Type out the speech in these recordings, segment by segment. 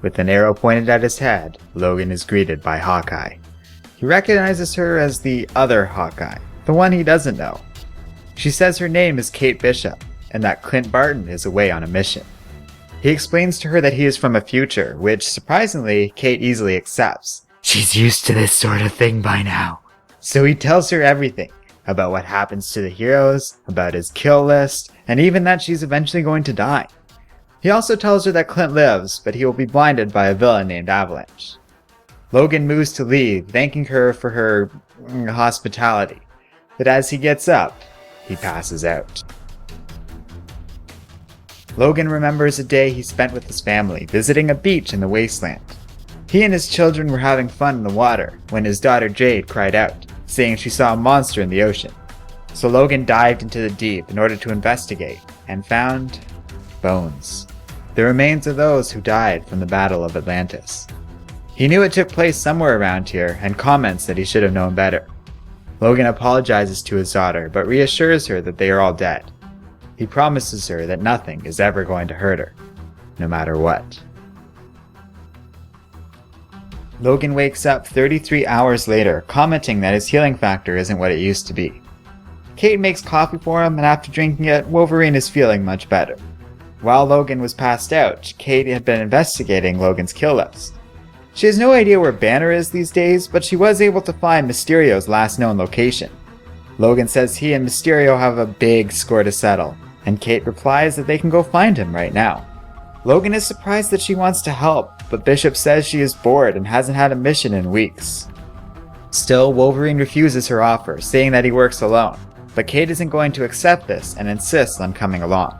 With an arrow pointed at his head, Logan is greeted by Hawkeye. He recognizes her as the other Hawkeye, the one he doesn't know. She says her name is Kate Bishop, and that Clint Barton is away on a mission. He explains to her that he is from a future, which, surprisingly, Kate easily accepts. She's used to this sort of thing by now. So he tells her everything, about what happens to the heroes, about his kill list, and even that she's eventually going to die. He also tells her that Clint lives, but he will be blinded by a villain named Avalanche. Logan moves to leave, thanking her for her hospitality, but as he gets up, he passes out. Logan remembers a day he spent with his family, visiting a beach in the wasteland. He and his children were having fun in the water, when his daughter Jade cried out, saying she saw a monster in the ocean. So Logan dived into the deep in order to investigate, and found bones. The remains of those who died from the Battle of Atlantis. He knew it took place somewhere around here, and comments that he should have known better. Logan apologizes to his daughter, but reassures her that they are all dead. He promises her that nothing is ever going to hurt her, no matter what. Logan wakes up 33 hours later, commenting that his healing factor isn't what it used to be. Kate makes coffee for him, and after drinking it, Wolverine is feeling much better. While Logan was passed out, Kate had been investigating Logan's kill list. She has no idea where Banner is these days, but she was able to find Mysterio's last known location. Logan says he and Mysterio have a big score to settle, and Kate replies that they can go find him right now. Logan is surprised that she wants to help, but Bishop says she is bored and hasn't had a mission in weeks. Still, Wolverine refuses her offer, saying that he works alone, but Kate isn't going to accept this and insists on coming along.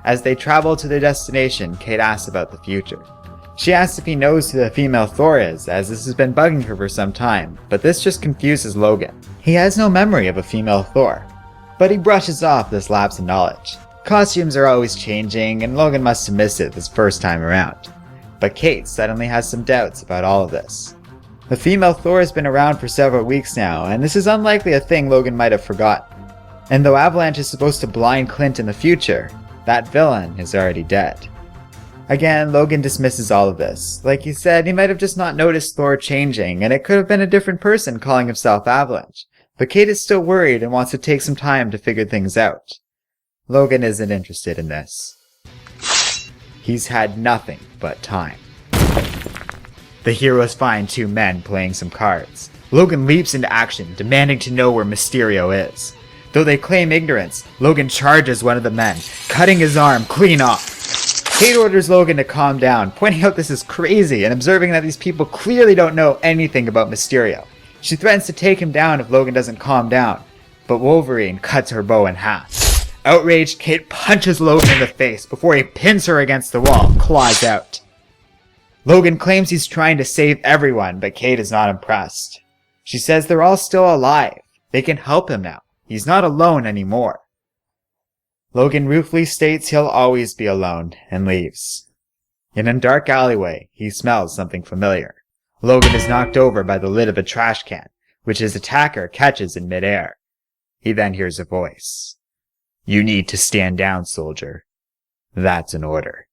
As they travel to their destination, Kate asks about the future. She asks if he knows who the female Thor is, as this has been bugging her for some time, but this just confuses Logan. He has no memory of a female Thor, but he brushes off this lapse in knowledge. Costumes are always changing, and Logan must have missed it this first time around. But Kate suddenly has some doubts about all of this. The female Thor has been around for several weeks now, and this is unlikely a thing Logan might have forgotten. And though Avalanche is supposed to blind Clint in the future, that villain is already dead. Again, Logan dismisses all of this. Like he said, he might have just not noticed Thor changing, and it could have been a different person calling himself Avalanche. But Kate is still worried and wants to take some time to figure things out. Logan isn't interested in this. He's had nothing but time. The heroes find two men playing some cards. Logan leaps into action, demanding to know where Mysterio is. Though they claim ignorance, Logan charges one of the men, cutting his arm clean off. Kate orders Logan to calm down, pointing out this is crazy and observing that these people clearly don't know anything about Mysterio. She threatens to take him down if Logan doesn't calm down, but Wolverine cuts her bow in half. Outraged, Kate punches Logan in the face before he pins her against the wall, claws out. Logan claims he's trying to save everyone, but Kate is not impressed. She says they're all still alive. They can help him now. He's not alone anymore. Logan ruefully states he'll always be alone and leaves. In a dark alleyway, he smells something familiar. Logan is knocked over by the lid of a trash can, which his attacker catches in midair. He then hears a voice. "You need to stand down, soldier. That's an order."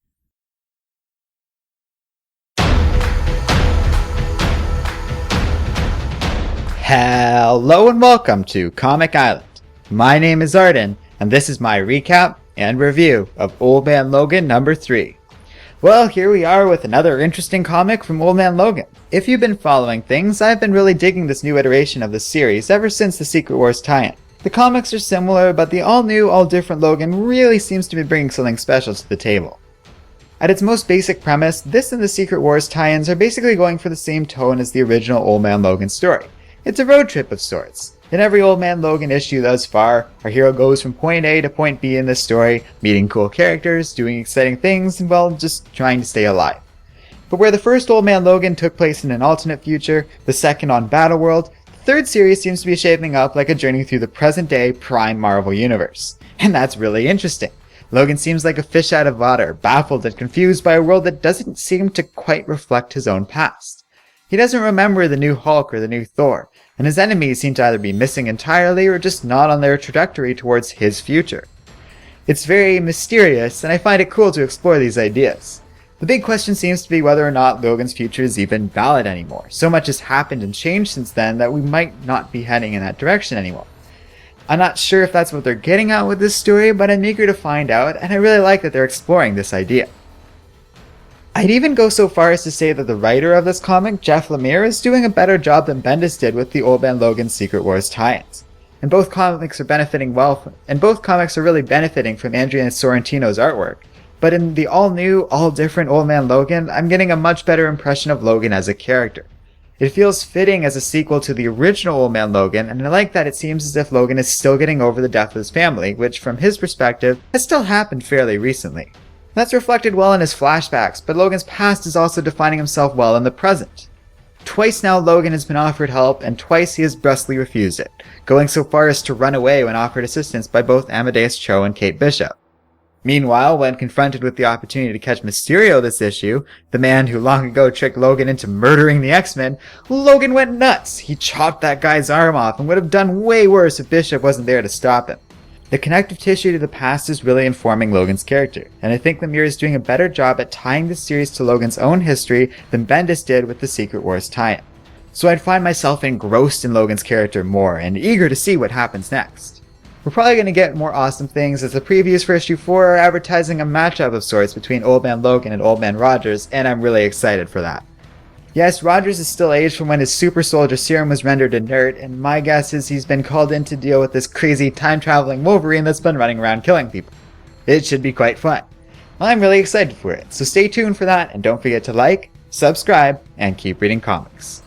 Hello and welcome to Comic Island. My name is Arden, and this is my recap and review of Old Man Logan number 3. Well, here we are with another interesting comic from Old Man Logan. If you've been following things, I've been really digging this new iteration of the series ever since the Secret Wars tie-in. The comics are similar, but the all-new, all-different Logan really seems to be bringing something special to the table. At its most basic premise, this and the Secret Wars tie-ins are basically going for the same tone as the original Old Man Logan story. It's a road trip of sorts. In every Old Man Logan issue thus far, our hero goes from point A to point B in this story, meeting cool characters, doing exciting things, and well, just trying to stay alive. But where the first Old Man Logan took place in an alternate future, the second on Battleworld, the third series seems to be shaping up like a journey through the present-day prime Marvel universe. And that's really interesting. Logan seems like a fish out of water, baffled and confused by a world that doesn't seem to quite reflect his own past. He doesn't remember the new Hulk or the new Thor, and his enemies seem to either be missing entirely or just not on their trajectory towards his future. It's very mysterious, and I find it cool to explore these ideas. The big question seems to be whether or not Logan's future is even valid anymore. So much has happened and changed since then that we might not be heading in that direction anymore. I'm not sure if that's what they're getting at with this story, but I'm eager to find out, and I really like that they're exploring this idea. I'd even go so far as to say that the writer of this comic, Jeff Lemire, is doing a better job than Bendis did with the Old Man Logan Secret Wars tie-ins. And both comics are really benefiting from Andrea Sorrentino's artwork. But in the all-new, all-different Old Man Logan, I'm getting a much better impression of Logan as a character. It feels fitting as a sequel to the original Old Man Logan, and I like that it seems as if Logan is still getting over the death of his family, which from his perspective has still happened fairly recently. That's reflected well in his flashbacks, but Logan's past is also defining himself well in the present. Twice now Logan has been offered help, and twice he has brusquely refused it, going so far as to run away when offered assistance by both Amadeus Cho and Kate Bishop. Meanwhile, when confronted with the opportunity to catch Mysterio this issue, the man who long ago tricked Logan into murdering the X-Men, Logan went nuts. He chopped that guy's arm off and would have done way worse if Bishop wasn't there to stop him. The connective tissue to the past is really informing Logan's character, and I think Lemire is doing a better job at tying this series to Logan's own history than Bendis did with the Secret Wars tie-in. So I'd find myself engrossed in Logan's character more and eager to see what happens next. We're probably going to get more awesome things, as the previews for issue 4 are advertising a matchup of sorts between Old Man Logan and Old Man Rogers, and I'm really excited for that. Yes, Rogers is still aged from when his super soldier serum was rendered inert, and my guess is he's been called in to deal with this crazy time-traveling Wolverine that's been running around killing people. It should be quite fun. I'm really excited for it, so stay tuned for that, and don't forget to like, subscribe, and keep reading comics.